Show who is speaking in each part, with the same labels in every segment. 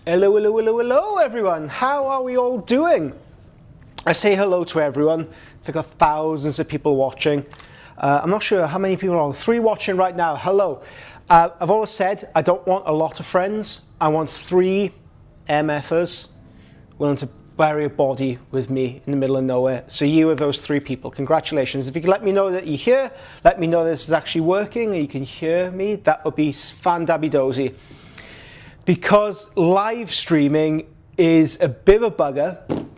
Speaker 1: Hello, hello, hello, hello, everyone. How are we all doing? I say hello to everyone. I've got thousands of people watching. I'm not sure how many people are on. 3 watching right now. Hello. I've always said I don't want a lot of friends. I want 3 MFers willing to bury a body with me in the middle of nowhere. So you are those 3 people. Congratulations. If you could let me know that you're here, let me know this is actually working and you can hear me, that would be fan-dabby-dozy. Because live streaming is a bit of a bugger,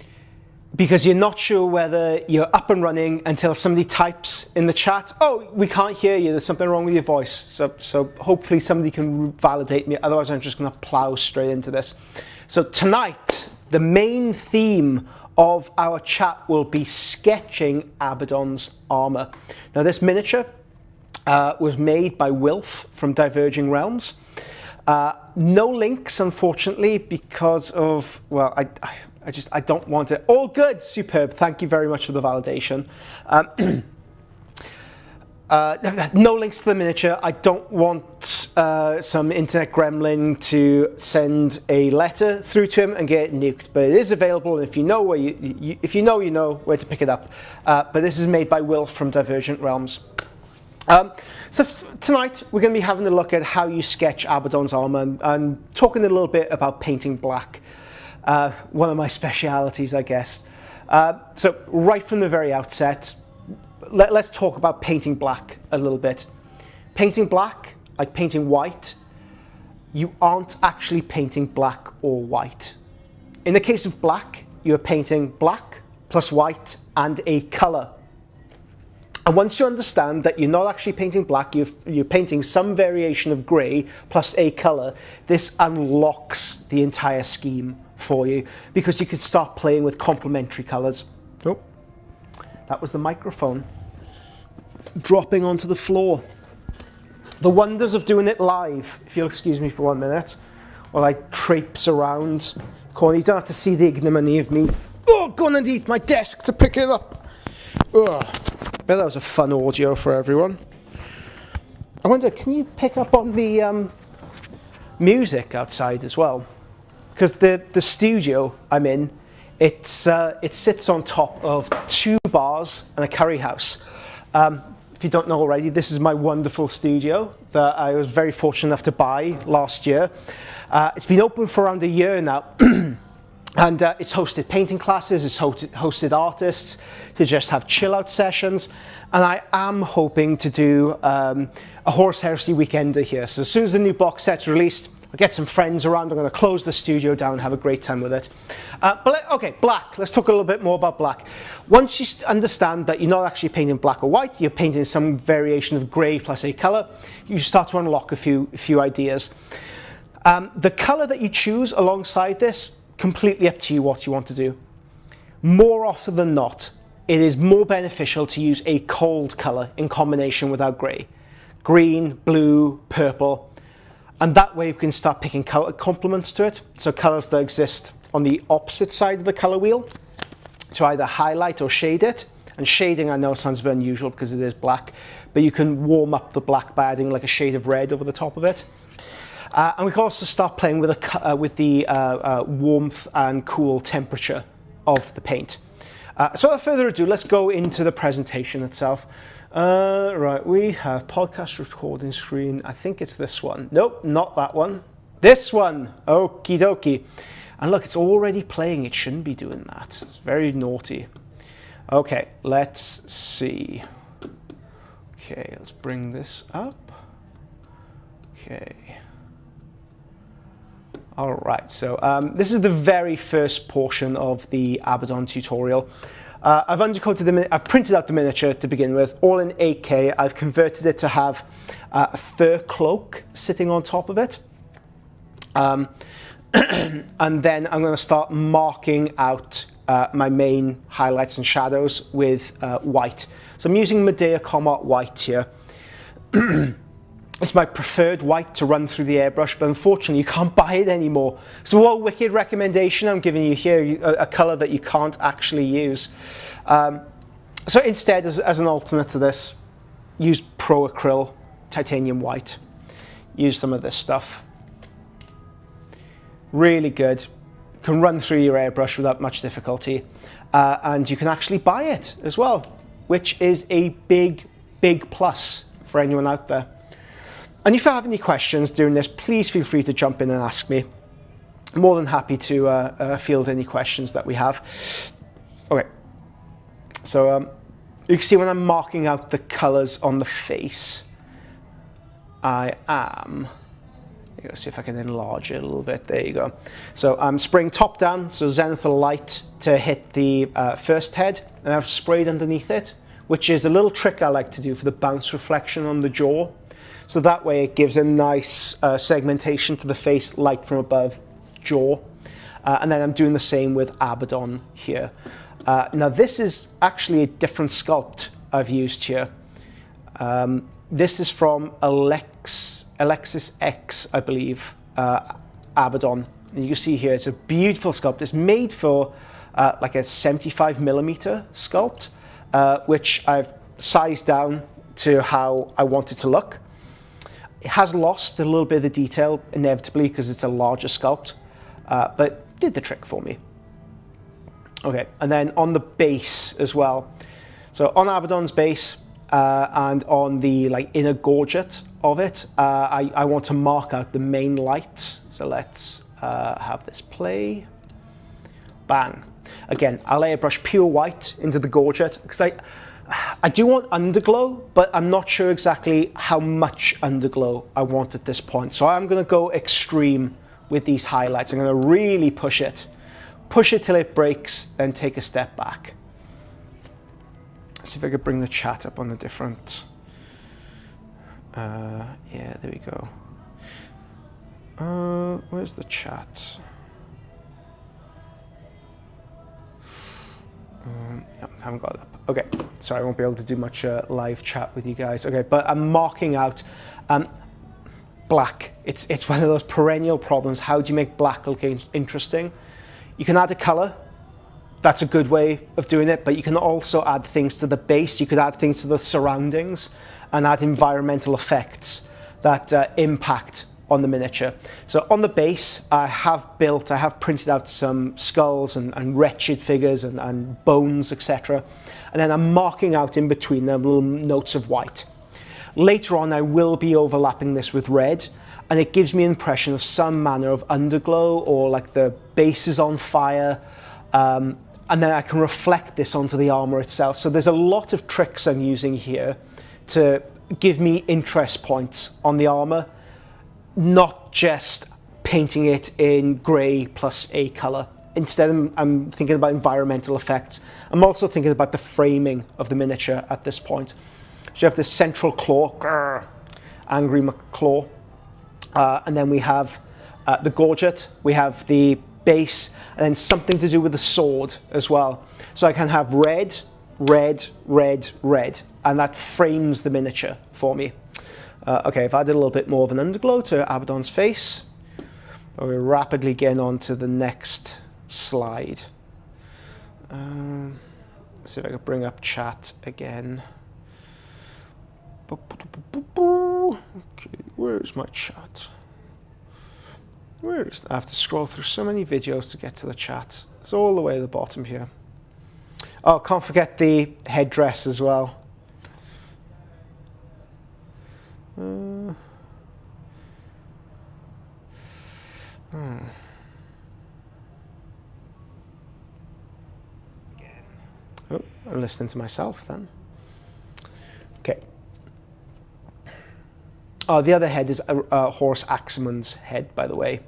Speaker 1: because you're not sure whether you're up and running until somebody types in the chat, oh, we can't hear you, there's something wrong with your voice. So hopefully somebody can validate me, otherwise I'm just going to plow straight into this. So tonight, the main theme of our chat will be sketching Abaddon's armor. Now this miniature was made by Wilf from Diverging Realms. No links, unfortunately, because of, well, I don't want it. All good, superb. Thank you very much for the validation. No links to the miniature. I don't want some internet gremlin to send a letter through to him and get it nuked. But it is available, and if you know where you know where to pick it up. But this is made by Will from Divergent Realms. So tonight we're going to be having a look at how you sketch Abaddon's armor and talking a little bit about painting black. One of my specialities, I guess. So right from the very outset, let's talk about painting black a little bit. Painting black, like painting white, you aren't actually painting black or white. In the case of black, you're painting black plus white and a color. And once you understand that you're not actually painting black, you're painting some variation of grey plus a colour, this unlocks the entire scheme for you, because you can start playing with complementary colours. Oh, that was the microphone dropping onto the floor. The wonders of doing it live, if you'll excuse me for 1 minute, while I traipse around. Corny, you don't have to see the ignominy of me going underneath my desk to pick it up. Ugh. I bet that was a fun audio for everyone. I wonder, can you pick up on the music outside as well? Because the studio I'm in, it sits on top of 2 bars and a curry house. If you don't know already, this is my wonderful studio that I was very fortunate enough to buy last year. It's been open for around a year now. And it's hosted painting classes, it's hosted artists to just have chill out sessions. And I am hoping to do a Horus Heresy weekender here. So as soon as the new box set's released, I'll get some friends around, I'm going to close the studio down and have a great time with it. Okay, black. Let's talk a little bit more about black. Once you understand that you're not actually painting black or white, you're painting some variation of grey plus a colour, you start to unlock a few ideas. The colour that you choose alongside this, completely up to you what you want to do. More often than not, it is more beneficial to use a cold colour in combination with our grey. Green, blue, purple, and that way we can start picking colour complements to it. So colours that exist on the opposite side of the colour wheel to either highlight or shade it. And shading, I know, sounds a bit unusual because it is black, but you can warm up the black by adding like a shade of red over the top of it. And we can also start playing with the warmth and cool temperature of the paint. So without further ado, let's go into the presentation itself. Right, we have podcast recording screen. I think it's this one. Nope, not that one. This one. Okie dokie. And look, it's already playing. It shouldn't be doing that. It's very naughty. Okay, let's see. Okay, let's bring this up. Okay. All right, so this is the very first portion of the Abaddon tutorial. I've printed out the miniature to begin with, all in 8K. I've converted it to have a fur cloak sitting on top of it. And then I'm going to start marking out my main highlights and shadows with white. So I'm using Medea Comart white here. It's my preferred white to run through the airbrush, but unfortunately you can't buy it anymore. So what wicked recommendation I'm giving you here, a colour that you can't actually use. So instead, as an alternate to this, use Pro Acryl titanium white. Use some of this stuff. really good. Can run through your airbrush without much difficulty, and you can actually buy it as well, which is a big plus for anyone out there. And if you have any questions during this, please feel free to jump in and ask me. I'm more than happy to field any questions that we have. Okay, so you can see when I'm marking out the colors on the face, I am, let's see if I can enlarge it a little bit. There you go. So I'm spraying top down, so zenith of light to hit the first head, and I've sprayed underneath it, which is a little trick I like to do for the bounce reflection on the jaw. So that way it gives a nice segmentation to the face, light from above, jaw. And then I'm doing the same with Abaddon here. Now this is actually a different sculpt I've used here. This is from Alexis X, I believe, Abaddon. And you can see here, it's a beautiful sculpt. It's made for like a 75mm sculpt, which I've sized down to how I want it to look. It has lost a little bit of the detail, inevitably, because it's a larger sculpt, but did the trick for me. Okay, and then on the base as well. So on Abaddon's base and on the inner gorget of it, I want to mark out the main lights. So let's have this play. Bang. Again, I'll airbrush pure white into the gorget because I do want underglow, but I'm not sure exactly how much underglow I want at this point. So I'm going to go extreme with these highlights. I'm going to really push it till it breaks, then take a step back. Let's see if I could bring the chat up on a different. Yeah, there we go. Where's the chat? No, haven't got it up. Okay, sorry, I won't be able to do much live chat with you guys. Okay, but I'm marking out black. It's one of those perennial problems. How do you make black look interesting? You can add a color. That's a good way of doing it, but you can also add things to the base. You could add things to the surroundings and add environmental effects that impact on the miniature. So on the base, I have printed out some skulls and wretched figures and bones, etc. And then I'm marking out in between them little notes of white. Later on, I will be overlapping this with red, and it gives me an impression of some manner of underglow, or like the base is on fire, and then I can reflect this onto the armor itself. So there's a lot of tricks I'm using here to give me interest points on the armor, not just painting it in gray plus a color. Instead, I'm thinking about environmental effects. I'm also thinking about the framing of the miniature at this point. So you have this central claw, grr, angry claw, and then we have the gorget, we have the base, and then something to do with the sword as well. So I can have red, red, red, red, and that frames the miniature for me. Okay, I've added a little bit more of an underglow to Abaddon's face. We're rapidly getting on to the next slide. Let's see if I can bring up chat again. Okay, where's my chat? Where is I have to scroll through so many videos to get to the chat. It's all the way at the bottom here. Oh, can't forget the headdress as well. Oh, I'm listening to myself then. Okay. Oh, the other head is Horus Axemon's head, by the way.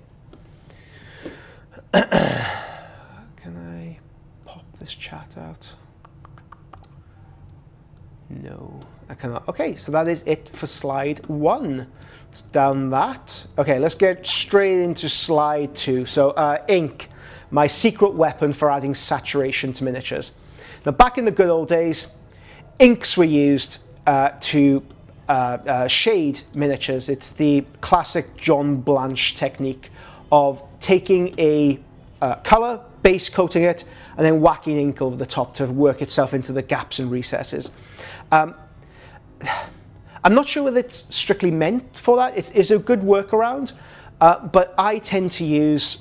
Speaker 1: Can I pop this chat out? No, I cannot. Okay, so that is it for slide 1. Let's down that. Okay, let's get straight into slide 2. So ink, my secret weapon for adding saturation to miniatures. Now, back in the good old days, inks were used to shade miniatures. It's the classic John Blanche technique of taking a color, base coating it, and then whacking ink over the top to work itself into the gaps and recesses. I'm not sure whether it's strictly meant for that. It's a good workaround, But I tend to use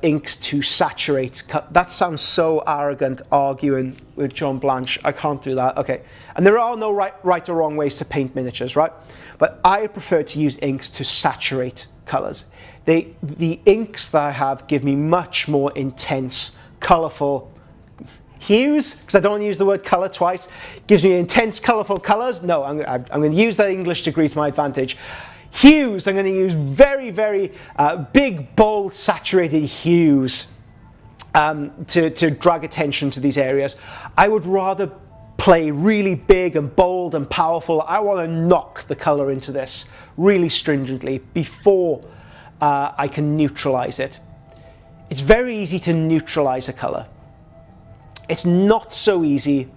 Speaker 1: inks to saturate. That sounds so arrogant, arguing with John Blanche. I can't do that. Okay. And there are no right or wrong ways to paint miniatures, right? But I prefer to use inks to saturate colors. The inks that I have give me much more intense, colorful hues, because I don't want to use the word color twice. Gives me intense, colorful colors. No, I'm going to use that English degree to my advantage. Hues, I'm going to use very, very big, bold, saturated hues to drag attention to these areas. I would rather play really big and bold and powerful. I want to knock the color into this really stringently before I can neutralize it. It's very easy to neutralize a color. It's not so easy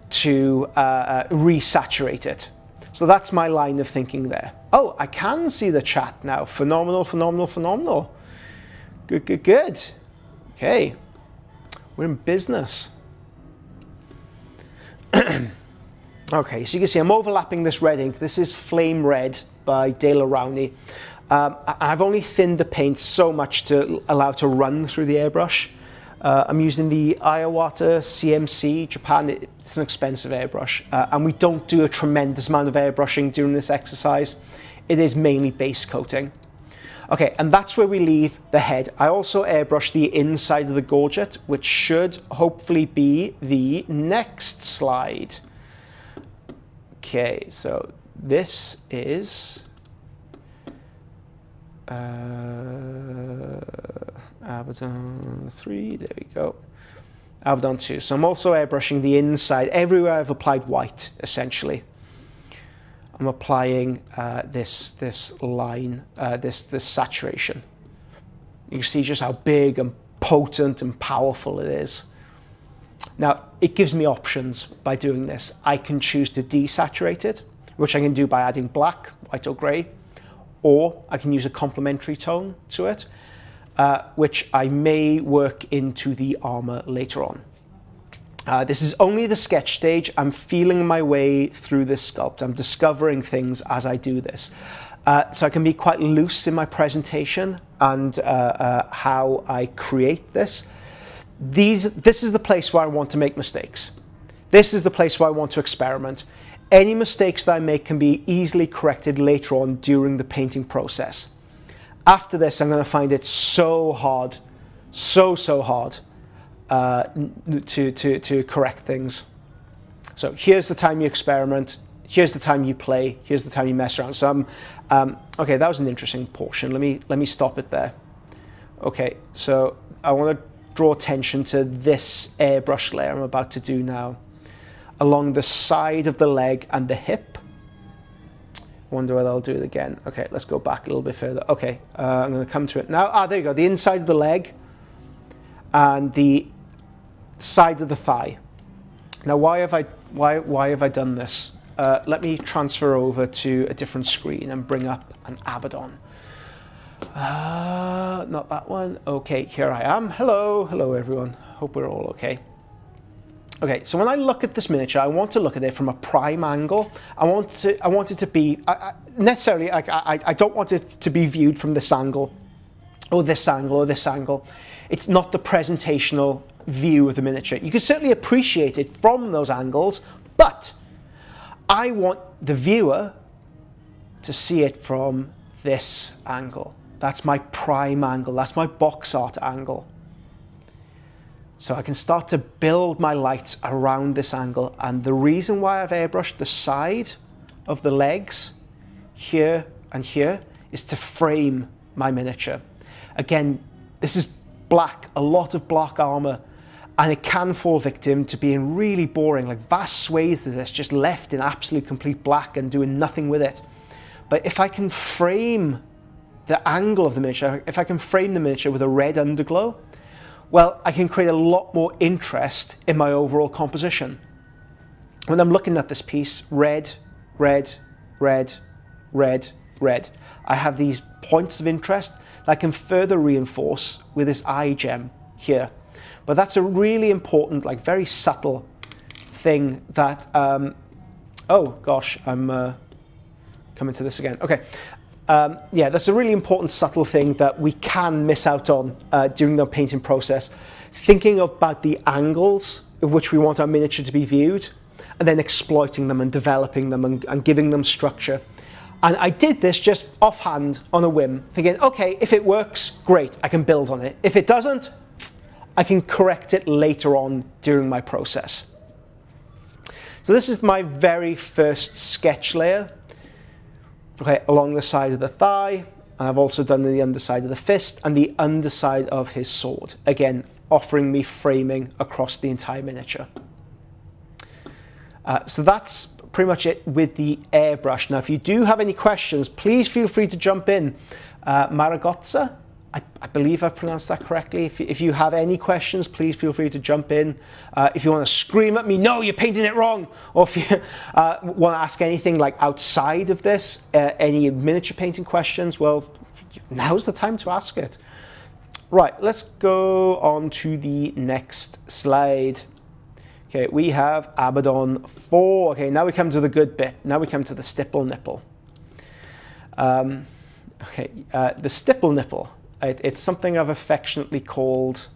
Speaker 1: to resaturate it. So that's my line of thinking there. Oh, I can see the chat now. Phenomenal, phenomenal, phenomenal. Good, good, good. Okay, we're in business. Okay, so you can see I'm overlapping this red ink. This is Flame Red by De La Rowney. I've only thinned the paint so much to allow it to run through the airbrush. I'm using the Iwata CMC Japan. It's an expensive airbrush, and we don't do a tremendous amount of airbrushing during this exercise. It is mainly base coating. Okay, and that's where we leave the head. I also airbrush the inside of the gorget, which should hopefully be the next slide. Okay, so this is Abaddon 3, there we go. Abaddon 2. So I'm also airbrushing the inside. Everywhere I've applied white, essentially. I'm applying this line, this saturation. You can see just how big and potent and powerful it is. Now, it gives me options by doing this. I can choose to desaturate it, which I can do by adding black, white or grey, or I can use a complementary tone to it, which I may work into the armor later on. This is only the sketch stage. I'm feeling my way through this sculpt. I'm discovering things as I do this. So I can be quite loose in my presentation and how I create this. This is the place where I want to make mistakes. This is the place where I want to experiment. Any mistakes that I make can be easily corrected later on during the painting process. After this, I'm going to find it so hard, so hard to correct things. So here's the time you experiment. Here's the time you play. Here's the time you mess around. So okay, that was an interesting portion. Let me stop it there. Okay, so I want to draw attention to this airbrush layer I'm about to do now, along the side of the leg and the hip. Wonder whether I'll do it again. Okay, let's go back a little bit further. Okay, I'm going to come to it now. There you go. The inside of the leg and the side of the thigh. Now, why have I done this? Let me transfer over to a different screen and bring up an Abaddon. Not that one. Okay, here I am. Hello everyone. Hope we're all okay. Okay, so when I look at this miniature, I want to look at it from a prime angle. I want it to be necessarily. I don't want it to be viewed from this angle, or this angle, or this angle. It's not the presentational view of the miniature. You can certainly appreciate it from those angles, but I want the viewer to see it from this angle. That's my prime angle. That's my box art angle. So I can start to build my lights around this angle. And the reason why I've airbrushed the side of the legs here and here is to frame my miniature. Again, this is black, a lot of black armor, and it can fall victim to being really boring, like vast swathes of this just left in absolute complete black and doing nothing with it. But if I can frame the angle of the miniature, if I can frame the miniature with a red underglow, well, I can create a lot more interest in my overall composition. When I'm looking at this piece, red, red, red, red, red, I have these points of interest that I can further reinforce with this eye gem here. But that's a really important, like very subtle thing that, oh gosh, I'm coming to this again. Okay, yeah, that's a really important subtle thing that we can miss out on during the painting process. Thinking about the angles of which we want our miniature to be viewed, and then exploiting them and developing them and giving them structure. And I did this just offhand on a whim, thinking, okay, if it works, great, I can build on it. If it doesn't, I can correct it later on during my process. So this is my very first sketch layer, okay, along the side of the thigh. And I've also done the underside of the fist and the underside of his sword. Again, offering me framing across the entire miniature. So that's pretty much it with the airbrush. Now, if you do have any questions, please feel free to jump in. Maragotza, I believe I've pronounced that correctly. If you have any questions, please feel free to jump in. If you want to scream at me, no, you're painting it wrong. Or if you want to ask anything like outside of this, any miniature painting questions, well, now's the time to ask it. Right, let's go on to the next slide. Okay, we have Abaddon 4. Okay, now we come to the good bit. Now we come to the stipple nipple. The stipple nipple. It's something I've affectionately called,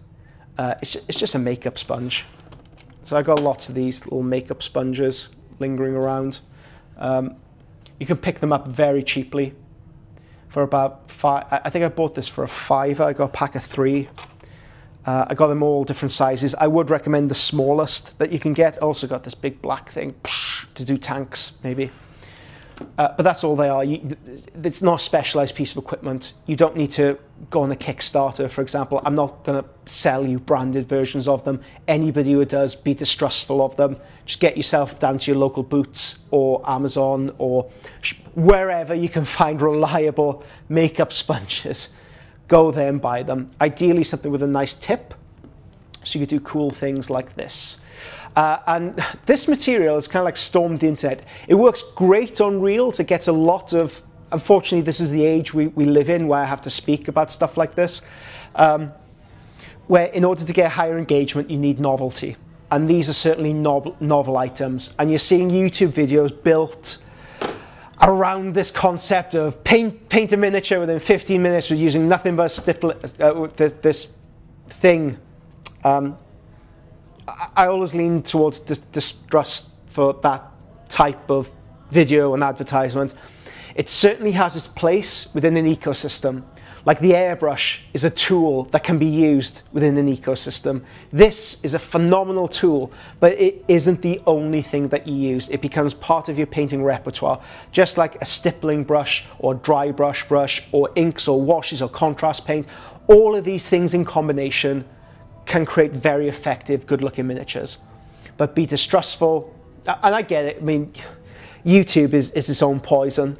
Speaker 1: it's just a makeup sponge. So I've got lots of these little makeup sponges lingering around. You can pick them up very cheaply for about $5. I think I bought this for a $5. I got a pack of 3. I got them all different sizes. I would recommend the smallest that you can get. Also got this big black thing to do tanks, maybe. But that's all they are. It's not a specialized piece of equipment. You don't need to go on a Kickstarter, for example. I'm not going to sell you branded versions of them. Anybody who does, be distrustful of them. Just get yourself down to your local Boots or Amazon or wherever you can find reliable makeup sponges. Go there and buy them. Ideally something with a nice tip, so you could do cool things like this. And this material is kind of like stormed the internet. It works great on Reels. It gets a lot of, unfortunately this is the age we live in where I have to speak about stuff like this, where in order to get higher engagement you need novelty. And these are certainly novel items. And you're seeing YouTube videos built around this concept of paint a miniature within 15 minutes with using nothing but a stipple, this thing. I always lean towards distrust for that type of video and advertisement. It certainly has its place within an ecosystem. Like the airbrush is a tool that can be used within an ecosystem. This is a phenomenal tool, but it isn't the only thing that you use. It becomes part of your painting repertoire, just like a stippling brush or dry brush or inks or washes or contrast paint. All of these things in combination can create very effective, good-looking miniatures. But be distrustful, and I get it. I mean, YouTube is its own poison,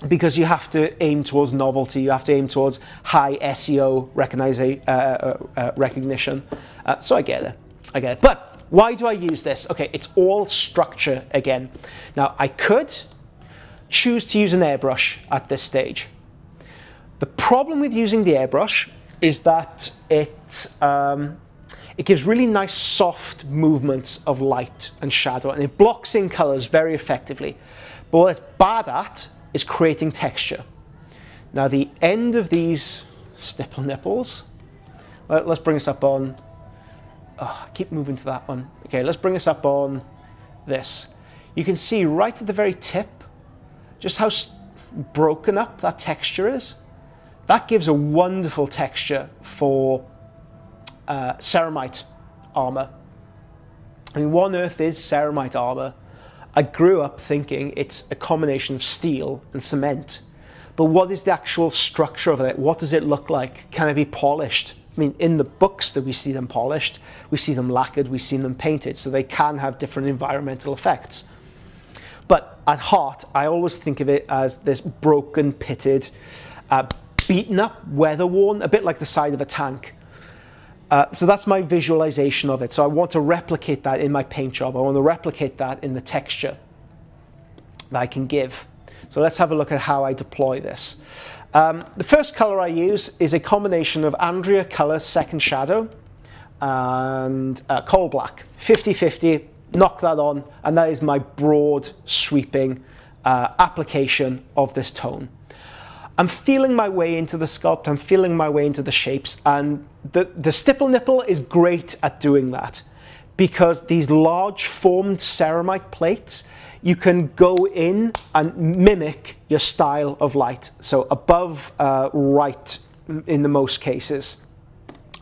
Speaker 1: because you have to aim towards novelty, you have to aim towards high SEO recognition. So I get it. But why do I use this? Okay, it's all structure again. Now, I could choose to use an airbrush at this stage. The problem with using the airbrush is that it gives really nice soft movements of light and shadow, and it blocks in colors very effectively. But what it's bad at is creating texture. Now the end of these stipple nipples, let's bring us up on, I keep moving to that one. Okay, let's bring us up on this. You can see right at the very tip just how broken up that texture is. That gives a wonderful texture for ceramite armor. I mean, what on earth is ceramite armor? I grew up thinking it's a combination of steel and cement. But what is the actual structure of it? What does it look like? Can it be polished? I mean, in the books that we see them polished, we see them lacquered, we see them painted, so they can have different environmental effects. But at heart, I always think of it as this broken, pitted, beaten up, weather-worn, a bit like the side of a tank. So that's my visualization of it. So I want to replicate that in my paint job. I want to replicate that in the texture that I can give. So let's have a look at how I deploy this. The first color I use is a combination of Andrea Color Second Shadow and Coal Black. 50-50, knock that on, and that is my broad sweeping application of this tone. I'm feeling my way into the sculpt, I'm feeling my way into the shapes, and the stipple nipple is great at doing that, because these large formed ceramite plates, you can go in and mimic your style of light. So above right in the most cases,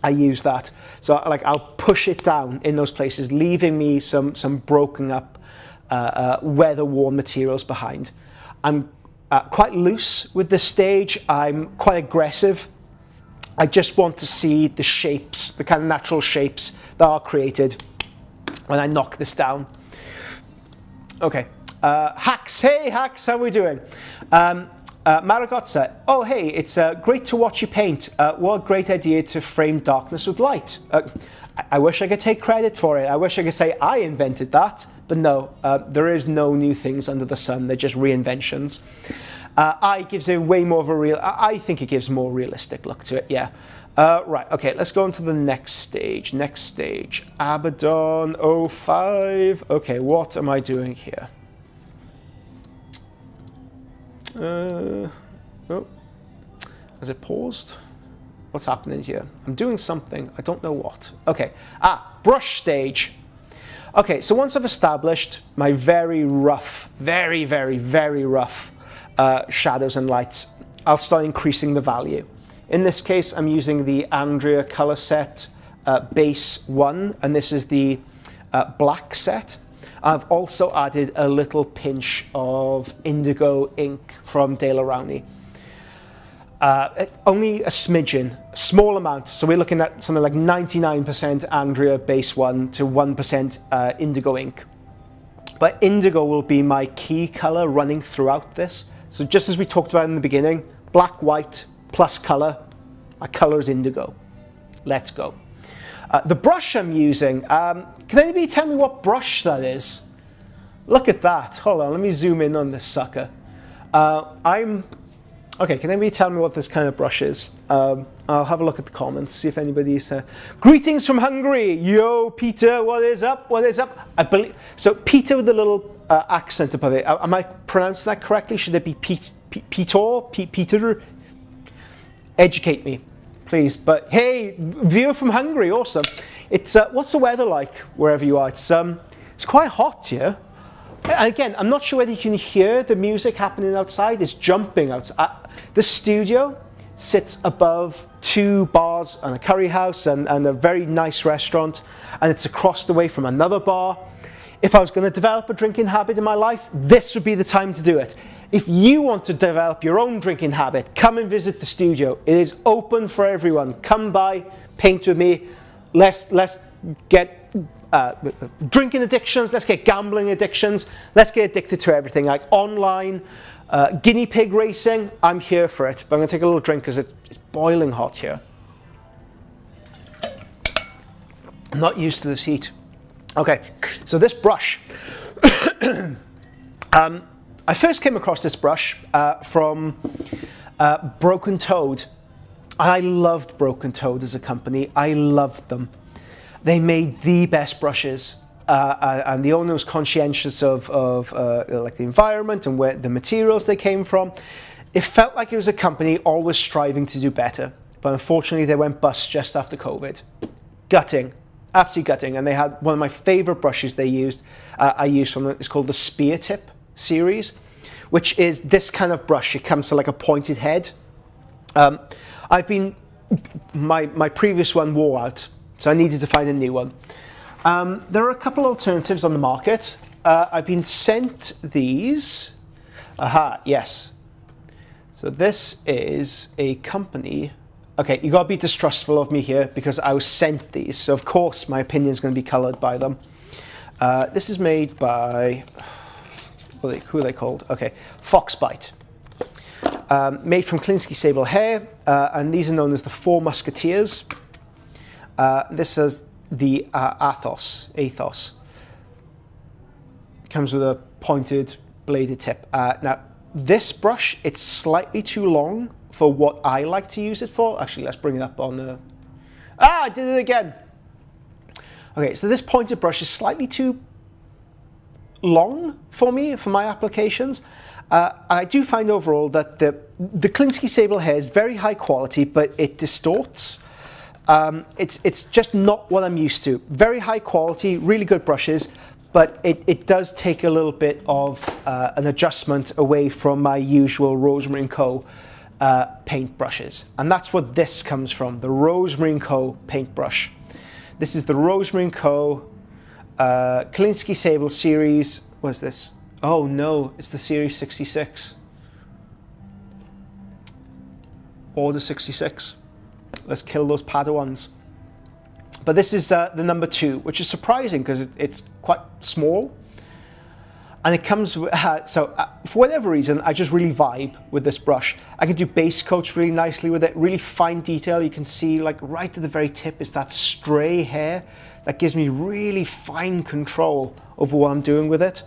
Speaker 1: I use that. So like I'll push it down in those places, leaving me some broken up weather-worn materials behind. I'm quite loose with this stage. I'm quite aggressive. I just want to see the shapes, the kind of natural shapes that are created when I knock this down. Okay, Hacks, hey Hacks, how are we doing? Maragotza, oh hey, it's great to watch you paint. What a great idea to frame darkness with light. I wish I could take credit for it. I wish I could say I invented that, but no, there is no new things under the sun. They're just reinventions. I gives it way more of a I think it gives a more realistic look to it, yeah. Right, okay, let's go on to the next stage. Next stage, Abaddon 05. Okay, what am I doing here? Oh, has it paused? What's happening here? I'm doing something, I don't know what. Okay, brush stage. Okay, so once I've established my very rough, very rough shadows and lights, I'll start increasing the value. In this case, I'm using the Andrea color set base 1, and this is the black set. I've also added a little pinch of indigo ink from De La Rowney. Only a smidgen, small amount. So we're looking at something like 99% Andrea base 1 to 1% indigo ink. But indigo will be my key color running throughout this. So just as we talked about in the beginning, black, white, plus color. My color is indigo. Let's go. The brush I'm using, can anybody tell me what brush that is? Look at that. Hold on, let me zoom in on this sucker. Okay, can anybody tell me what this kind of brush is? I'll have a look at the comments, see if anybody's... Greetings from Hungary! Yo, Peter, what is up? What is up? I believe... So, Peter with the little accent above it. Am I pronouncing that correctly? Should it be Peter? Educate me, please. But hey, viewer from Hungary, awesome. It's what's the weather like wherever you are? It's quite hot here. And again, I'm not sure whether you can hear the music happening outside. It's jumping outside. The studio sits above 2 bars and a curry house and a very nice restaurant, and it's across the way from another bar. If I was going to develop a drinking habit in my life, this would be the time to do it. If you want to develop your own drinking habit, come and visit the studio. It is open for everyone. Come by, paint with me. Let's get drinking addictions. Let's get gambling addictions. Let's get addicted to everything, like online, guinea pig racing. I'm here for it. But I'm going to take a little drink because it's boiling hot here. I'm not used to this heat. Okay, so this brush. I first came across this brush from Broken Toad. I loved Broken Toad as a company. I loved them. They made the best brushes, and the owner was conscientious of like the environment and where the materials they came from. It felt like it was a company always striving to do better, but unfortunately they went bust just after COVID. Gutting, absolutely gutting. And they had one of my favorite brushes they used. I used from it's called the Spear Tip series, which is this kind of brush. It comes to like a pointed head. My previous one wore out, so I needed to find a new one. There are a couple alternatives on the market. I've been sent these. Aha, yes. So this is a company. Okay, you gotta be distrustful of me here because I was sent these. So of course my opinion is gonna be colored by them. This is made by, who are they called? Okay, Foxbite. Made from Klinsky sable hair, and these are known as the Four Musketeers. This is the Athos. Comes with a pointed bladed tip. Now, this brush, it's slightly too long for what I like to use it for. Actually, let's bring it up on the... I did it again. Okay, so this pointed brush is slightly too long for me, for my applications. And I do find overall that the Klinsky sable hair is very high quality, but it distorts. It's just not what I'm used to. Very high quality, really good brushes, but it does take a little bit of an adjustment away from my usual Rosemary & Co. Paint brushes. And that's what this comes from, the Rosemary & Co. paintbrush. This is the Rosemary & Co. Klinsky Sable series. What's this? Oh no, it's the series 66. Order 66. Let's kill those Padawans. But this is the number 2, which is surprising because it's quite small. And it comes with, for whatever reason, I just really vibe with this brush. I can do base coats really nicely with it, really fine detail. You can see like right at the very tip is that stray hair that gives me really fine control over what I'm doing with it.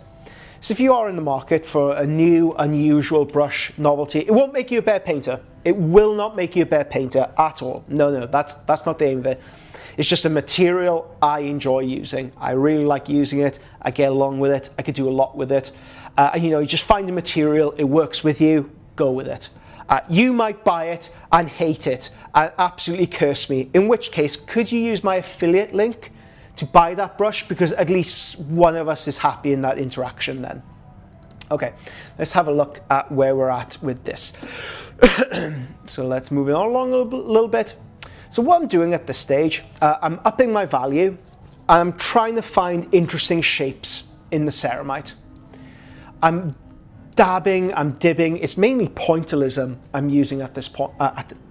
Speaker 1: So if you are in the market for a new, unusual brush novelty, it won't make you a better painter. It will not make you a better painter at all. No, that's not the aim of it. It's just a material I enjoy using. I really like using it. I get along with it. I could do a lot with it. And you just find a material, it works with you, go with it. You might buy it and hate it and absolutely curse me, in which case, could you use my affiliate link to buy that brush, because at least one of us is happy in that interaction then. Okay, let's have a look at where we're at with this. So let's move it along a little bit. So what I'm doing at this stage, I'm upping my value, and I'm trying to find interesting shapes in the ceramite. I'm dabbing, I'm dibbing. It's mainly pointillism I'm using at this point.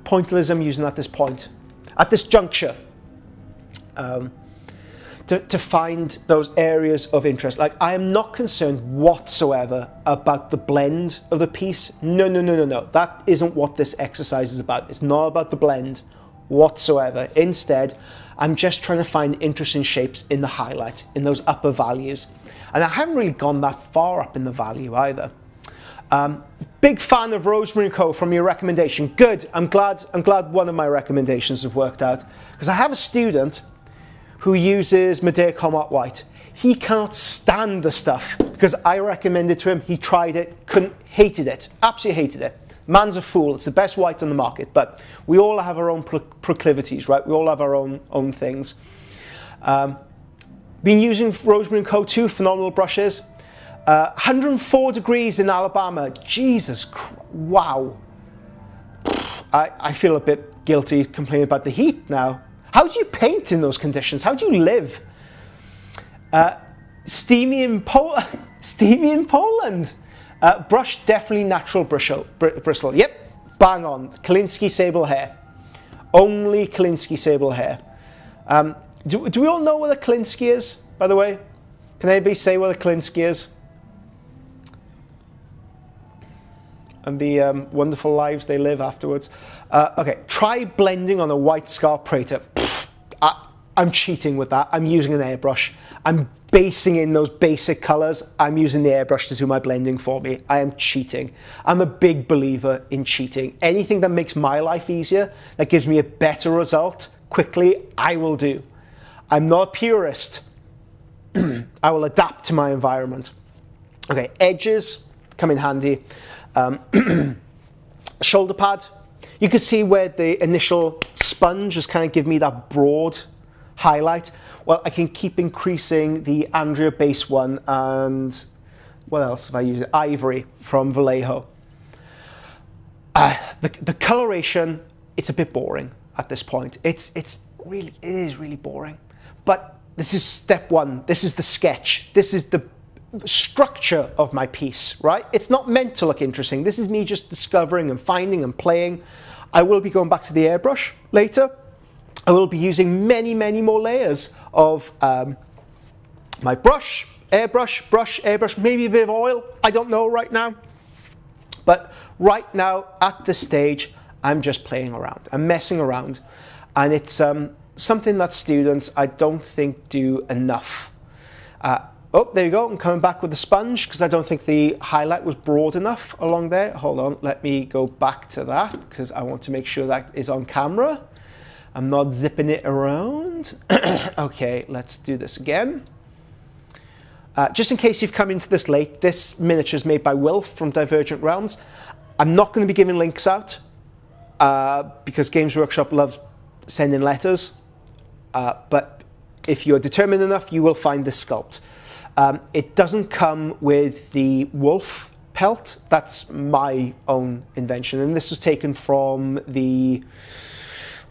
Speaker 1: Pointillism using at this point, at this juncture. To find those areas of interest. Like, I am not concerned whatsoever about the blend of the piece. No. That isn't what this exercise is about. It's not about the blend whatsoever. Instead, I'm just trying to find interesting shapes in the highlight, in those upper values. And I haven't really gone that far up in the value either. Big fan of Rosemary & Co. from your recommendation. Good. I'm glad one of my recommendations have worked out, because I have a student who uses Madeira Combat White. He cannot stand the stuff because I recommended to him. He tried it, hated it, absolutely hated it. Man's a fool. It's the best white on the market, but we all have our own proclivities, right? We all have our own things. Been using Rosemary & Co. 2 phenomenal brushes. 104 degrees in Alabama. Jesus Christ, wow. I feel a bit guilty complaining about the heat now. How do you paint in those conditions? How do you live? Steamy in Poland. Brush, definitely natural bristle. Yep, bang on. Klinsky sable hair. Only Klinsky sable hair. Do we all know what a Klinsky is, by the way? Can anybody say what a Klinsky is? And the wonderful lives they live afterwards. Okay, try blending on a white scarp Prater. I'm cheating with that. I'm using an airbrush. I'm basing in those basic colors. I'm using the airbrush to do my blending for me. I am cheating. I'm a big believer in cheating. Anything that makes my life easier, that gives me a better result quickly, I will do. I'm not a purist. I will adapt to my environment. Okay, edges come in handy. Shoulder pad. You can see where the initial sponge has kind of given me that broad highlight. Well, I can keep increasing the Andrea base one, and what else have I used? Ivory from Vallejo. The coloration, it's a bit boring at this point. It is really boring. But this is step one. This is the sketch. This is the structure of my piece, right? It's not meant to look interesting. This is me just discovering and finding and playing. I will be going back to the airbrush later. I will be using many more layers of my brush, airbrush, maybe a bit of oil. I don't know right now. But right now, at this stage, I'm just playing around. I'm messing around. And it's something that students, I don't think, do enough. Oh, there you go. I'm coming back with the sponge because I don't think the highlight was broad enough along there. Hold on. Let me go back to that because I want to make sure that is on camera. I'm not zipping it around. Okay, let's do this again. Just in case you've come into this late, this miniature is made by Wilf from Divergent Realms. I'm not going to be giving links out because Games Workshop loves sending letters. But if you're determined enough, you will find this sculpt. It doesn't come with the wolf pelt. That's my own invention. And this was taken from the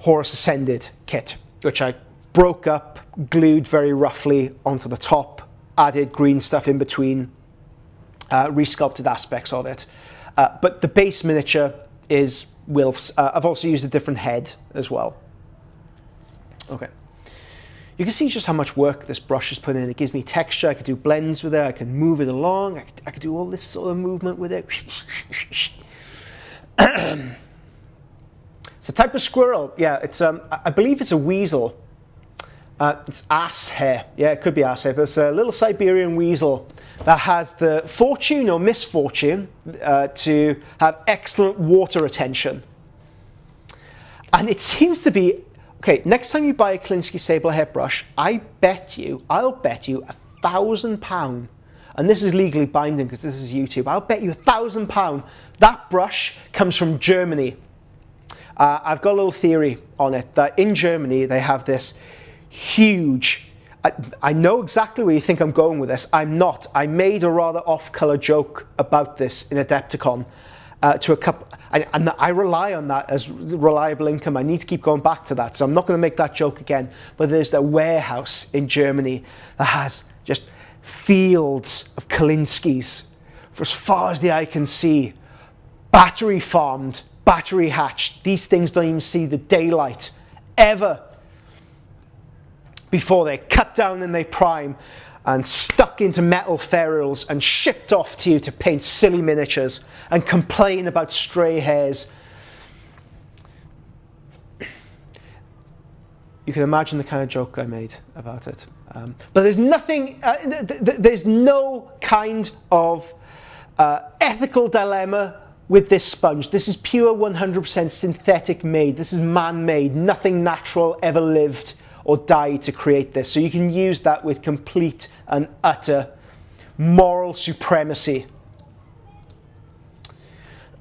Speaker 1: Horus Ascended kit, which I broke up, glued very roughly onto the top, added green stuff in between, resculpted aspects of it. But the base miniature is Wilf's. I've also used a different head as well. Okay. You can see just how much work this brush is put in. It gives me texture. I could do blends with it. I can move it along. I could do all this sort of movement with it. It's a type of squirrel. Yeah, it's I believe it's a weasel. It's ass hair. Yeah, it could be ass hair, but it's a little Siberian weasel that has the fortune or misfortune to have excellent water retention. And it seems to be, okay, next time you buy a Klinsky Sable hairbrush, I'll bet you £1,000, and this is legally binding because this is YouTube, I'll bet you £1,000 that brush comes from Germany. I've got a little theory on it, that in Germany they have this huge, I know exactly where you think I'm going with this. I'm not. I made a rather off-color joke about this in Adepticon to a couple, and I rely on that as reliable income. I need to keep going back to that, so I'm not going to make that joke again. But there's a warehouse in Germany that has just fields of Kalinskys for as far as the eye can see, battery farmed, battery hatched. These things don't even see the daylight ever before they're cut down and they prime and stuck into metal ferrules and shipped off to you to paint silly miniatures and complain about stray hairs. You can imagine the kind of joke I made about it. But there's nothing, there's no kind of ethical dilemma with this sponge. This is pure 100% synthetic made. This is man-made. Nothing natural ever lived or died to create this. So you can use that with complete and utter moral supremacy.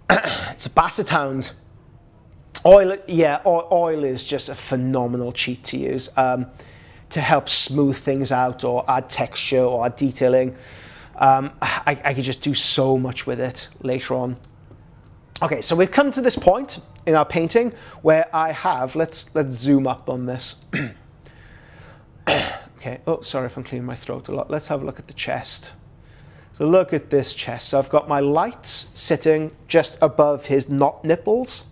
Speaker 1: It's a basset hound. Oil, yeah, oil is just a phenomenal cheat to use to help smooth things out or add texture or add detailing. I could just do so much with it later on. Okay, so we've come to this point in our painting where I have, let's zoom up on this. Okay, oh, sorry if I'm clearing my throat a lot. Let's have a look at the chest. So look at this chest. So I've got my lights sitting just above his knot nipples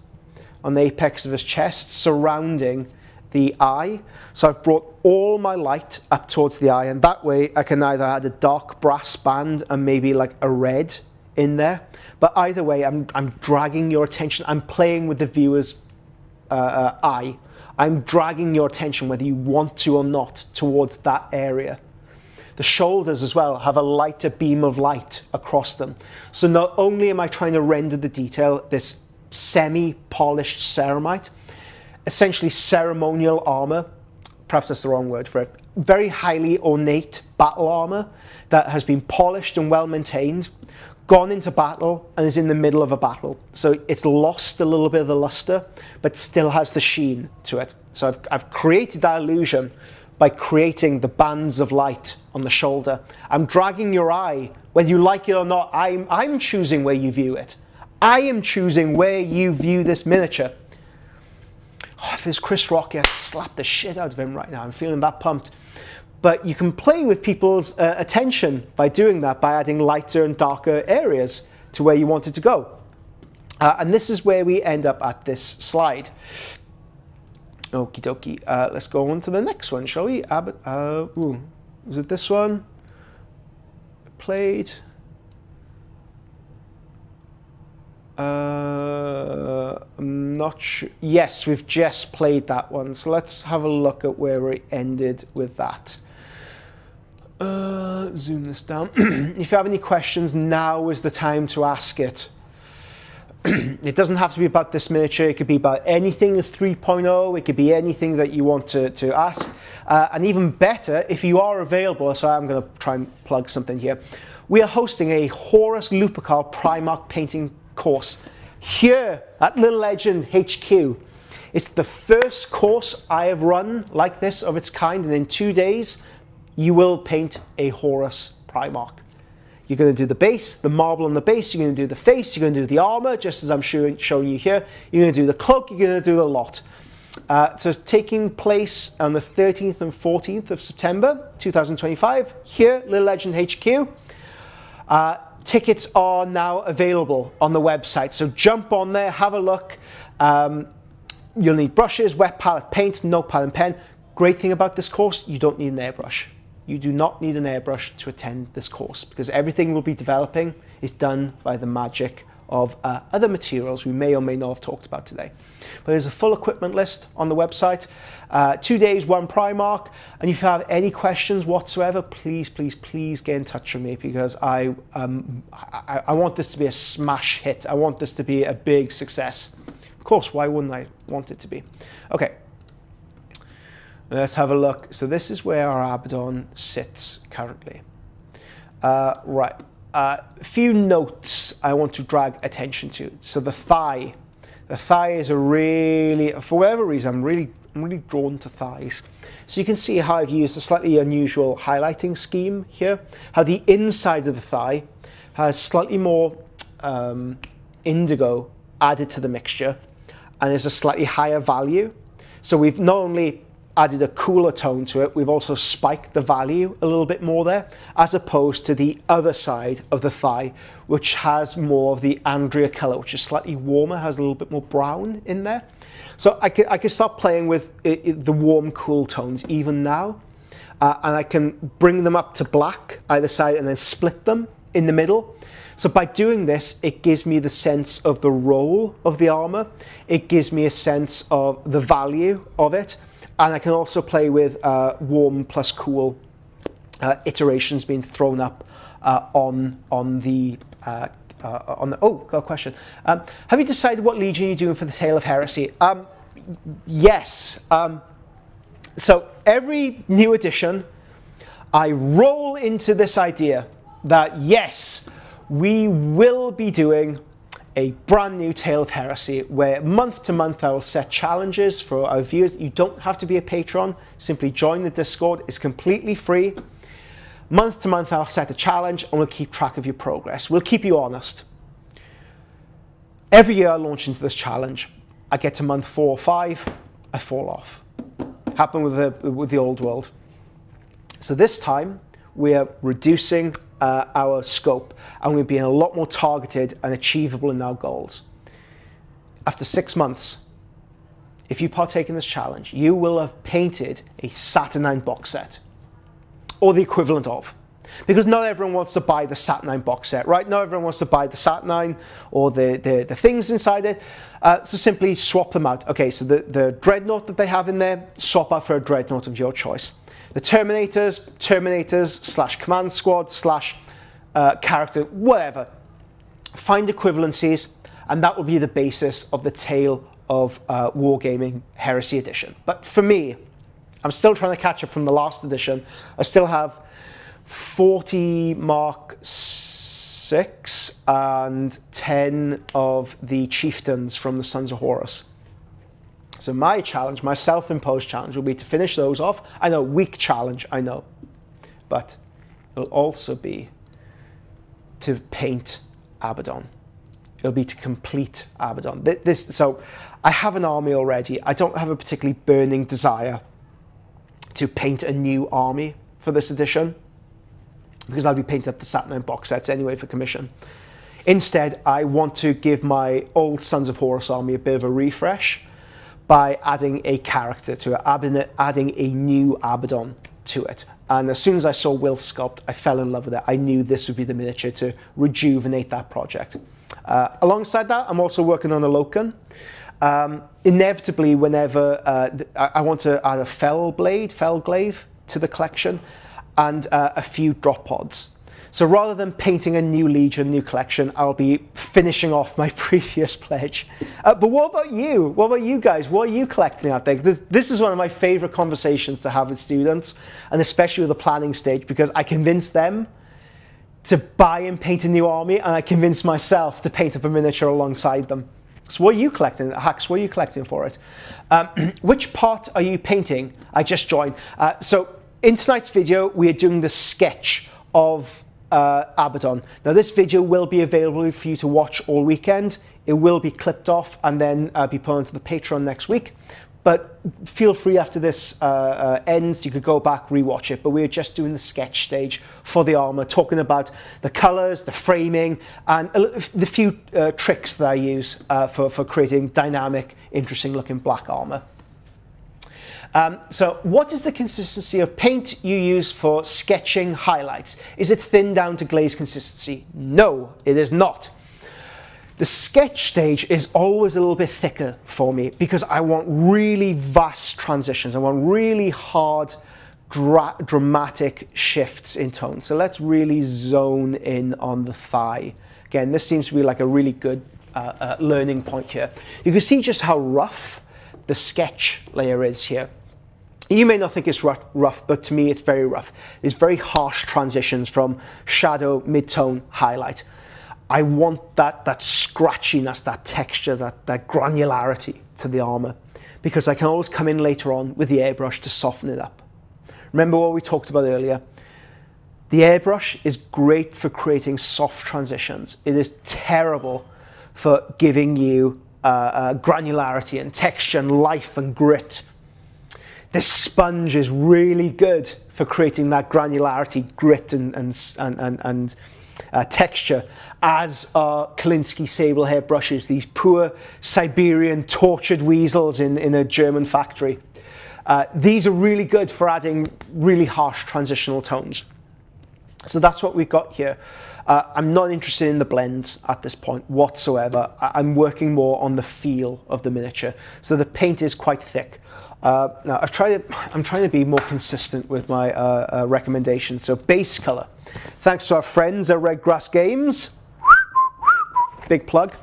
Speaker 1: on the apex of his chest, surrounding the eye. So I've brought all my light up towards the eye, and that way I can either add a dark brass band and maybe like a red in there. But either way, I'm dragging your attention. I'm playing with the viewer's eye. I'm dragging your attention, whether you want to or not, towards that area. The shoulders as well have a lighter beam of light across them. So not only am I trying to render the detail, this semi-polished ceramite, essentially ceremonial armor, perhaps that's the wrong word for it, very highly ornate battle armor that has been polished and well maintained, gone into battle and is in the middle of a battle. So it's lost a little bit of the luster, but still has the sheen to it. So I've created that illusion by creating the bands of light on the shoulder. I'm dragging your eye, whether you like it or not. I'm choosing where you view it. I am choosing where you view this miniature. Oh, if it's Chris Rock, I'd slap the shit out of him right now. I'm feeling that pumped. But you can play with people's attention by doing that, by adding lighter and darker areas to where you want it to go. And this is where we end up at this slide. Okie dokie. Let's go on to the next one, shall we? Was it this one? Played. I'm not sure. Yes, we've just played that one. So let's have a look at where we ended with that. Zoom this down. If you have any questions, now is the time to ask it. It doesn't have to be about this miniature. It could be about anything 3.0. It could be anything that you want to ask. And even better, if you are available, so I'm going to try and plug something here. We are hosting a Horus Lupercal Primarch painting course here at Little Legend HQ. It's the first course I have run like this of its kind, and in 2 days, you will paint a Horus Primarch. You're going to do the base, the marble on the base, you're going to do the face, you're going to do the armor, just as I'm showing you here. You're going to do the cloak, you're going to do the lot. So it's taking place on the 13th and 14th of September 2025, here, Little Legend HQ. Tickets are now available on the website, so jump on there, have a look. You'll need brushes, wet palette paint, notepad and pen. Great thing about this course, you don't need an airbrush. You do not need an airbrush to attend this course, because everything we'll be developing is done by the magic of other materials we may or may not have talked about today. But there's a full equipment list on the website. 2 days, 1 Primarch. And if you have any questions whatsoever, please, please, please get in touch with me, because I want this to be a smash hit. I want this to be a big success. Of course, why wouldn't I want it to be? Okay. Let's have a look. So this is where our Abaddon sits currently. Right. A few notes I want to drag attention to. So the thigh. The thigh is a really, for whatever reason, I'm really drawn to thighs. So you can see how I've used a slightly unusual highlighting scheme here. How the inside of the thigh has slightly more indigo added to the mixture, and is a slightly higher value. So we've not only added a cooler tone to it, we've also spiked the value a little bit more there, as opposed to the other side of the thigh, which has more of the Andrea color, which is slightly warmer, has a little bit more brown in there. So I can start playing with the warm, cool tones even now, and I can bring them up to black either side and then split them in the middle. So by doing this, it gives me the sense of the roll of the armor. It gives me a sense of the value of it. And I can also play with warm plus cool iterations being thrown up on the. Oh, got a question. Have you decided what legion you're doing for the Tale of Heresy? Yes. So every new edition, I roll into this idea that yes, we will be doing a brand new Tale of Heresy, where month to month I will set challenges for our viewers. You don't have to be a patron, simply join the Discord, it's completely free. Month to month I'll set a challenge and we'll keep track of your progress. We'll keep you honest. Every year I launch into this challenge. I get to month 4 or 5, I fall off. Happened with the old world. So this time we are reducing our scope, and we're being a lot more targeted and achievable in our goals. After 6 months, if you partake in this challenge, you will have painted a Saturnine box set, or the equivalent of. Because not everyone wants to buy the Saturnine box set, right? Not everyone wants to buy the Saturnine or the things inside it. So simply swap them out. Okay, so the Dreadnought that they have in there, swap out for a Dreadnought of your choice. The Terminators / Command Squad / character, whatever. Find equivalencies, and that will be the basis of the Tale of Wargaming Heresy Edition. But for me, I'm still trying to catch up from the last edition. I still have 40 Mark 6 and 10 of the Chieftains from the Sons of Horus. So my challenge, my self-imposed challenge, will be to finish those off. I know, weak challenge, I know. But it'll also be to paint Abaddon. It'll be to complete Abaddon. So I have an army already. I don't have a particularly burning desire to paint a new army for this edition, because I'll be painting up the Saturnine box sets anyway for commission. Instead, I want to give my old Sons of Horus army a bit of a refresh by adding a character to it, adding a new Abaddon to it. And as soon as I saw Will Sculpt, I fell in love with it. I knew this would be the miniature to rejuvenate that project. Alongside that, I'm also working on a Loken. Inevitably, whenever I want to add a Fellglaive to the collection, and a few drop pods. So rather than painting a new Legion, new collection, I'll be finishing off my previous pledge. But what about you? What about you guys? What are you collecting out there? This is one of my favorite conversations to have with students, and especially with the planning stage, because I convince them to buy and paint a new army, and I convince myself to paint up a miniature alongside them. So what are you collecting? Hacks, what are you collecting for it? Which part are you painting? I just joined. So in tonight's video, we are doing the sketch of Abaddon. Now this video will be available for you to watch all weekend. It will be clipped off and then be put onto the Patreon next week. But feel free after this ends, you could go back, rewatch it. But we're just doing the sketch stage for the armor, talking about the colors, the framing, and the few tricks that I use for creating dynamic, interesting looking black armor. So what is the consistency of paint you use for sketching highlights? Is it thin down to glaze consistency? No, it is not. The sketch stage is always a little bit thicker for me because I want really vast transitions. I want really hard, dramatic shifts in tone. So let's really zone in on the thigh. Again, this seems to be like a really good learning point here. You can see just how rough the sketch layer is here. You may not think it's rough, but to me it's very rough. There's very harsh transitions from shadow, mid-tone, highlight. I want that scratchiness, that texture, that granularity to the armor, because I can always come in later on with the airbrush to soften it up. Remember what we talked about earlier? The airbrush is great for creating soft transitions. It is terrible for giving you granularity and texture and life and grit. This sponge is really good for creating that granularity, grit, and texture, as are Kolinsky sable hair brushes, these poor Siberian tortured weasels in a German factory. These are really good for adding really harsh transitional tones. So that's what we've got here. I'm not interested in the blends at this point whatsoever. I'm working more on the feel of the miniature. So the paint is quite thick. Now I'm trying to be more consistent with my recommendations. So base color. Thanks to our friends at Redgrass Games, big plug.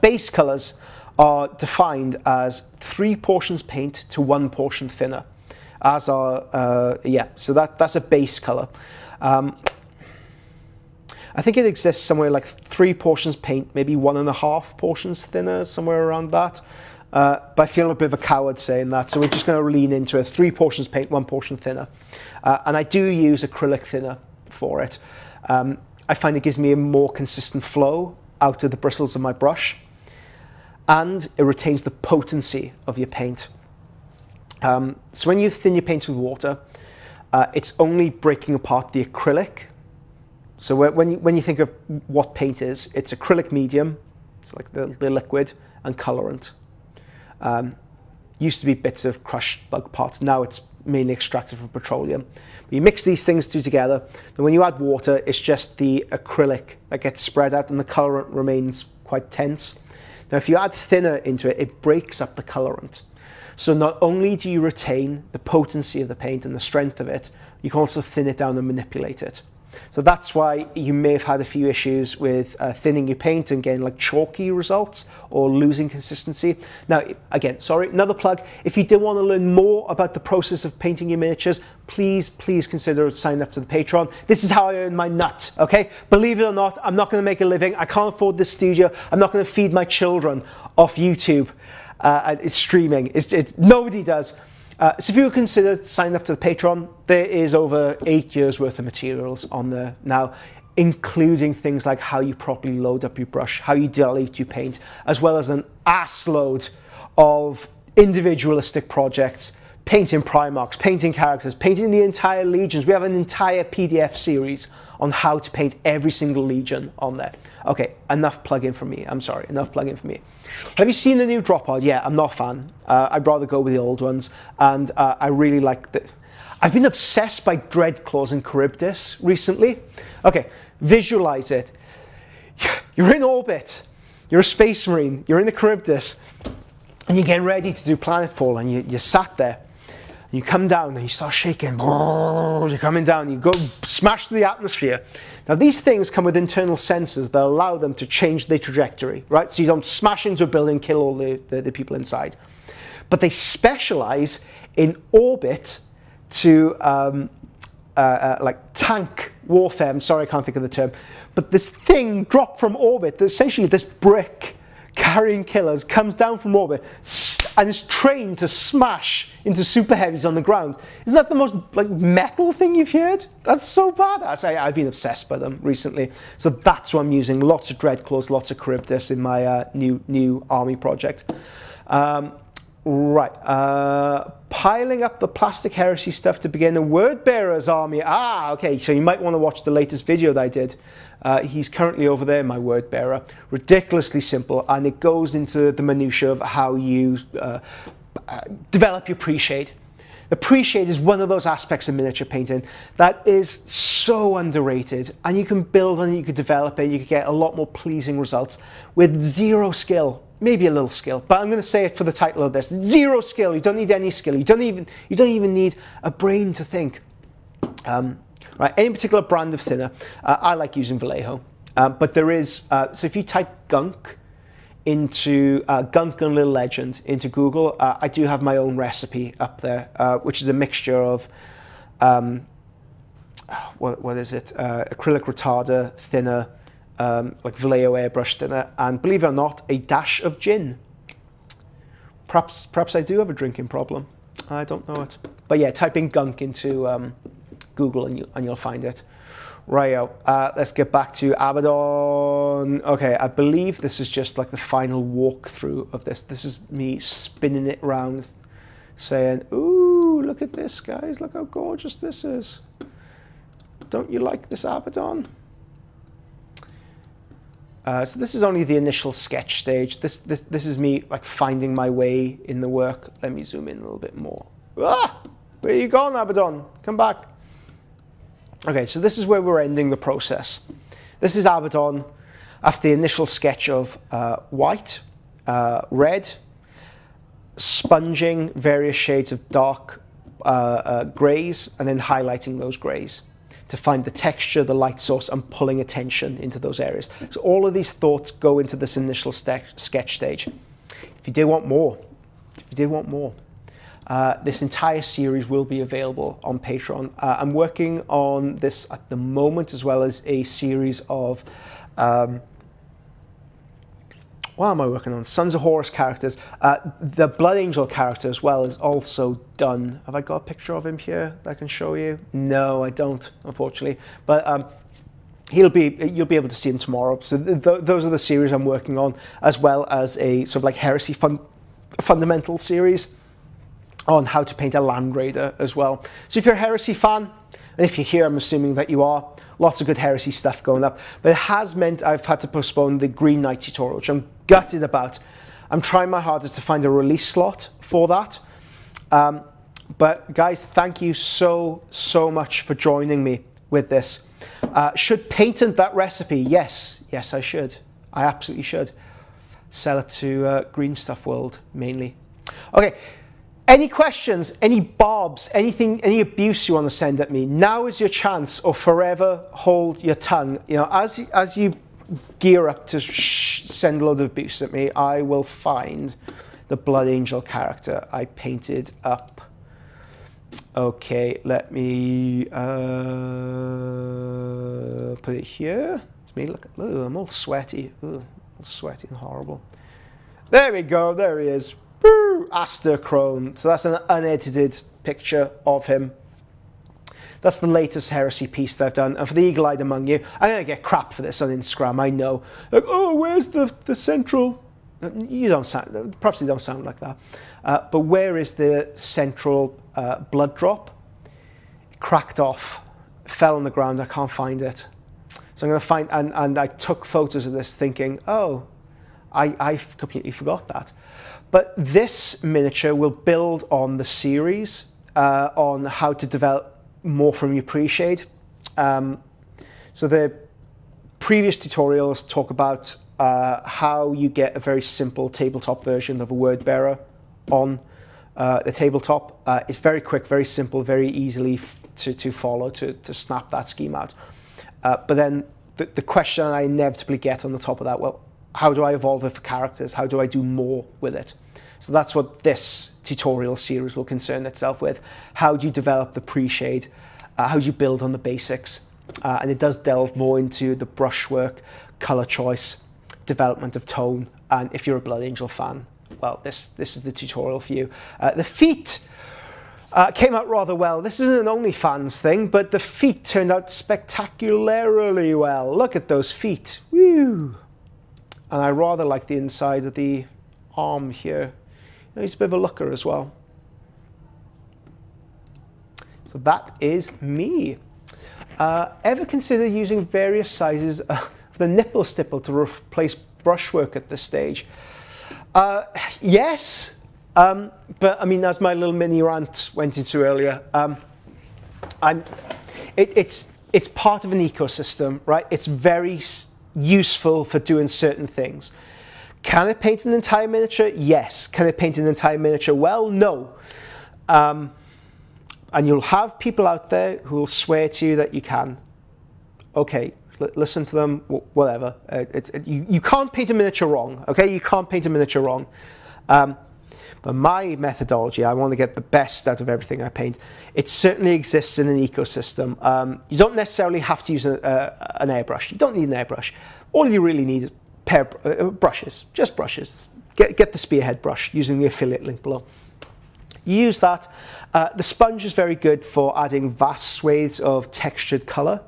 Speaker 1: Base colors are defined as 3 portions paint to 1 portion thinner, as are so that's a base color. I think it exists somewhere like 3 portions paint, maybe 1.5 portions thinner, somewhere around that. But I feel a bit of a coward saying that, so we're just going to lean into it. 3 portions paint, 1 portion thinner. And I do use acrylic thinner for it. I find it gives me a more consistent flow out of the bristles of my brush, and it retains the potency of your paint. So when you thin your paint with water, it's only breaking apart the acrylic. So when you think of what paint is, it's acrylic medium, it's like the liquid, and colorant. Used to be bits of crushed bug parts, now it's mainly extracted from petroleum. But you mix these things two together, then when you add water, it's just the acrylic that gets spread out and the colorant remains quite tense. Now if you add thinner into it, it breaks up the colorant. So not only do you retain the potency of the paint and the strength of it, you can also thin it down and manipulate it. So that's why you may have had a few issues with thinning your paint and getting like chalky results or losing consistency. Now, again, sorry, another plug. If you do want to learn more about the process of painting your miniatures, please consider signing up to the Patreon. This is how I earn my nut, okay? Believe it or not, I'm not going to make a living. I can't afford this studio. I'm not going to feed my children off YouTube. It's streaming. Nobody does. So if you would consider signing up to the Patreon, there is over 8 years worth of materials on there now, including things like how you properly load up your brush, how you dilute your paint, as well as an ass load of individualistic projects, painting Primarchs, painting characters, painting the entire legions. We have an entire PDF series on how to paint every single legion on there. Okay, enough plug-in from me. I'm sorry, enough plug-in from me. Have you seen the new drop pod? Yeah, I'm not a fan. I'd rather go with the old ones. And I really like that. I've been obsessed by Dreadclaws and Charybdis recently. Okay, visualize it. You're in orbit. You're a space marine. You're in the Charybdis. And you're getting ready to do planetfall. And you sat there. You come down and you start shaking. You're coming down, you go smash through the atmosphere. Now these things come with internal sensors that allow them to change their trajectory, right? So you don't smash into a building and kill all the people inside. But they specialize in orbit to like tank warfare. I'm sorry, I can't think of the term. But this thing dropped from orbit, essentially this brick carrying killers, comes down from orbit and is trained to smash into super heavies on the ground. Isn't that the most like metal thing you've heard? That's so badass. I've been obsessed by them recently. So that's what I'm using. Lots of Dreadclaws, lots of Charybdis in my new army project. Piling up the plastic heresy stuff to begin a word bearer's army. Okay, so you might want to watch the latest video that I did. He's currently over there, my word bearer. Ridiculously simple, and it goes into the minutiae of how you develop your pre-shade. The pre-shade is one of those aspects of miniature painting that is so underrated, and you can build on it, you can develop it, you can get a lot more pleasing results with zero skill. Maybe a little skill, but I'm going to say it for the title of this: zero skill. You don't need any skill. You don't even need a brain to think. Right, any particular brand of thinner? I like using Vallejo, but there is. So if you type gunk into gunk and little legend into Google, I do have my own recipe up there, which is a mixture of what is it? Acrylic retarder, thinner. Like Vallejo airbrush thinner, and believe it or not, a dash of gin. Perhaps I do have a drinking problem. I don't know it. But yeah, type in gunk into Google and you'll find it. Right, let's get back to Abaddon. Okay, I believe this is just like the final walkthrough of this. This is me spinning it around, saying, "Ooh, look at this, guys! Look how gorgeous this is. Don't you like this Abaddon?" So this is only the initial sketch stage. This is me like finding my way in the work. Let me zoom in a little bit more. Where are you gone, Abaddon? Come back. Okay, so this is where we're ending the process. This is Abaddon after the initial sketch of white, red, sponging various shades of dark greys, and then highlighting those greys to find the texture, the light source, and pulling attention into those areas. So all of these thoughts go into this initial sketch stage. If you do want more, this entire series will be available on Patreon. I'm working on this at the moment, as well as a series of what am I working on? Sons of Horus characters. The Blood Angel character as well is also done. Have I got a picture of him here that I can show you? No, I don't, unfortunately. But you'll be able to see him tomorrow. So those are the series I'm working on, as well as a sort of like heresy fundamental series on how to paint a Land Raider as well. So if you're a heresy fan, and if you're here, I'm assuming that you are, lots of good heresy stuff going up. But it has meant I've had to postpone the Green Knight tutorial, which I'm gutted about. I'm trying my hardest to find a release slot for that. But guys, thank you so much for joining me with this. Should patent that recipe? Yes, I should. I absolutely should. Sell it to Green Stuff World, mainly. Okay. Any questions, any barbs, anything, any abuse you want to send at me, now is your chance, or forever hold your tongue. You know, as you gear up to send a load of abuse at me, I will find the Blood Angel character I painted up. Okay, let me put it here. It's me. Look, I'm all sweaty. All sweaty and horrible. There we go. There he is. Asterchrome. So that's an unedited picture of him. That's the latest heresy piece that I've done. And for the eagle-eyed among you, I'm going to get crap for this on Instagram, I know. Like, oh, where's the central... You don't sound... Perhaps you don't sound like that. But where is the central blood drop? It cracked off. Fell on the ground. I can't find it. So I'm going to find... And I took photos of this thinking, oh, I completely forgot that. But this miniature will build on the series, on how to develop more from your pre-shade. So the previous tutorials talk about how you get a very simple tabletop version of a word bearer on the tabletop. It's very quick, very simple, very easily to follow, to snap that scheme out. But then the question I inevitably get on the top of that, well, how do I evolve it for characters? How do I do more with it? So that's what this tutorial series will concern itself with. How do you develop the pre-shade? How do you build on the basics? And it does delve more into the brushwork, color choice, development of tone. And if you're a Blood Angel fan, well, this is the tutorial for you. The feet came out rather well. This isn't an OnlyFans thing, but the feet turned out spectacularly well. Look at those feet. Woo! And I rather like the inside of the arm here. He's a bit of a looker as well. So that is me. Ever consider using various sizes of the nipple stipple to replace brushwork at this stage? Yes, but I mean, as my little mini rant went into earlier, it's part of an ecosystem, right? It's very useful for doing certain things. Can it paint an entire miniature? Yes. Can it paint an entire miniature well? No. And you'll have people out there who will swear to you that you can. Okay, listen to them, whatever. You can't paint a miniature wrong, okay? You can't paint a miniature wrong. But my methodology, I want to get the best out of everything I paint. It certainly exists in an ecosystem. You don't necessarily have to use an airbrush. You don't need an airbrush. All you really need is brushes, just brushes. Get the spearhead brush using the affiliate link below. You use that. The sponge is very good for adding vast swathes of textured color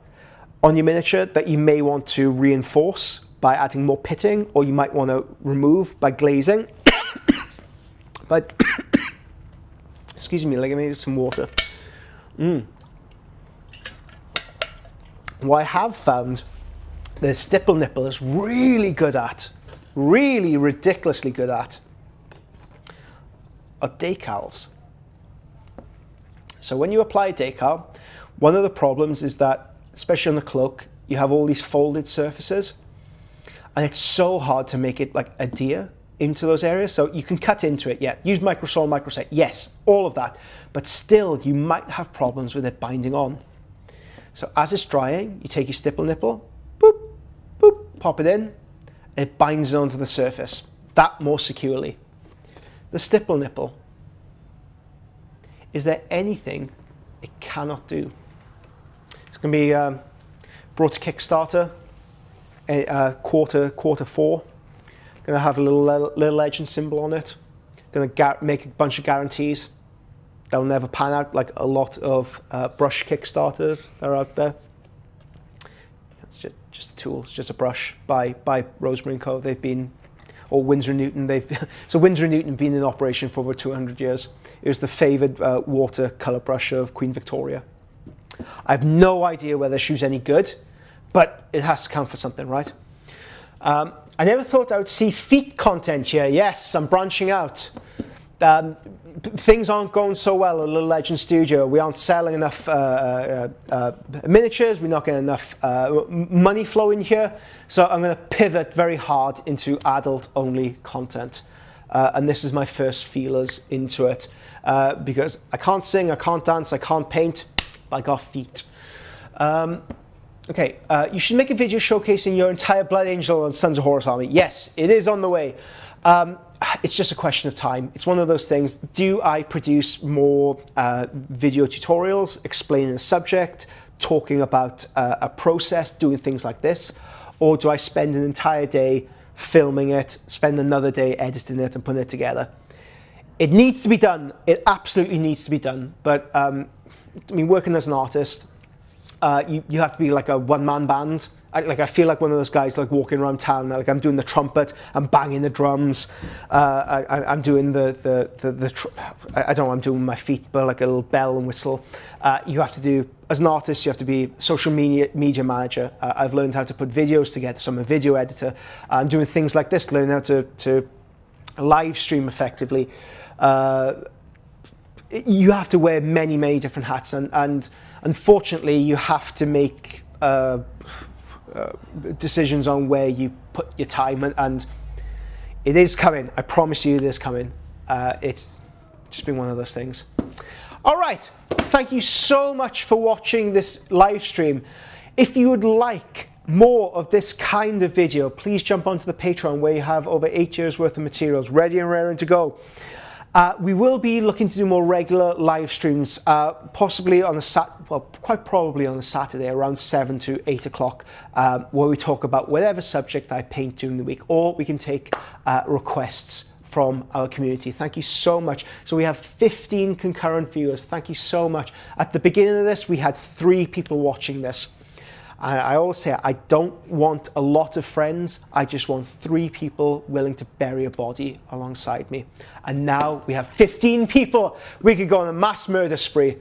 Speaker 1: on your miniature that you may want to reinforce by adding more pitting, or you might want to remove by glazing. But excuse me, let me get some water. What I have found the stipple nipple is really good at, really ridiculously good at, are decals. So when you apply a decal, one of the problems is that, especially on the cloak, you have all these folded surfaces, and it's so hard to make it like adhere into those areas. So you can cut into it, yeah, use microsol, microset, yes, all of that, but still you might have problems with it binding on. So as it's drying, you take your stipple nipple, boop, boop, pop it in, and it binds it onto the surface, that more securely. The stipple nipple, is there anything it cannot do? It's going to be brought to Kickstarter, quarter 4. Going to have a little legend symbol on it. Going to make a bunch of guarantees. They'll never pan out like a lot of brush Kickstarters that are out there. It's just a tool. It's just a brush by Rosemary & Co. They've been, or Winsor & Newton. So Winsor & Newton have been in operation for over 200 years. It was the favoured watercolour brush of Queen Victoria. I have no idea whether she's any good, but it has to count for something, right? I never thought I would see feet content here. Yes, I'm branching out. Things aren't going so well at Little Legend Studio. We aren't selling enough miniatures. We're not getting enough money flowing here. So I'm going to pivot very hard into adult-only content. And this is my first feelers into it. Because I can't sing, I can't dance, I can't paint. I got feet. Okay, you should make a video showcasing your entire Blood Angel and Sons of Horus army. Yes, it is on the way. It's just a question of time. It's one of those things. Do I produce more video tutorials explaining the subject, talking about a process, doing things like this? Or do I spend an entire day filming it, spend another day editing it and putting it together? It needs to be done. It absolutely needs to be done. But I mean, working as an artist, you have to be like a one-man band. I feel like one of those guys like walking around town. Like I'm doing the trumpet, I'm banging the drums, I'm doing I don't know, I'm doing my feet, but like a little bell and whistle. You have to do, as an artist, you have to be social media manager. I've learned how to put videos together, so I'm a video editor. I'm doing things like this, learning how to live stream effectively. You have to wear many different hats, and unfortunately you have to make decisions on where you put your time, and it is coming. I promise you it is coming. It's just been one of those things. All right, thank you so much for watching this live stream. If you would like more of this kind of video, please jump onto the Patreon, where you have over 8 years worth of materials ready and raring to go. We will be looking to do more regular live streams, possibly on quite probably on a Saturday around 7 to 8 o'clock, where we talk about whatever subject I paint during the week, or we can take requests from our community. Thank you so much. So we have 15 concurrent viewers. Thank you so much. At the beginning of this, we had 3 people watching this. I always say I don't want a lot of friends. I just want 3 people willing to bury a body alongside me. And now we have 15 people. We could go on a mass murder spree.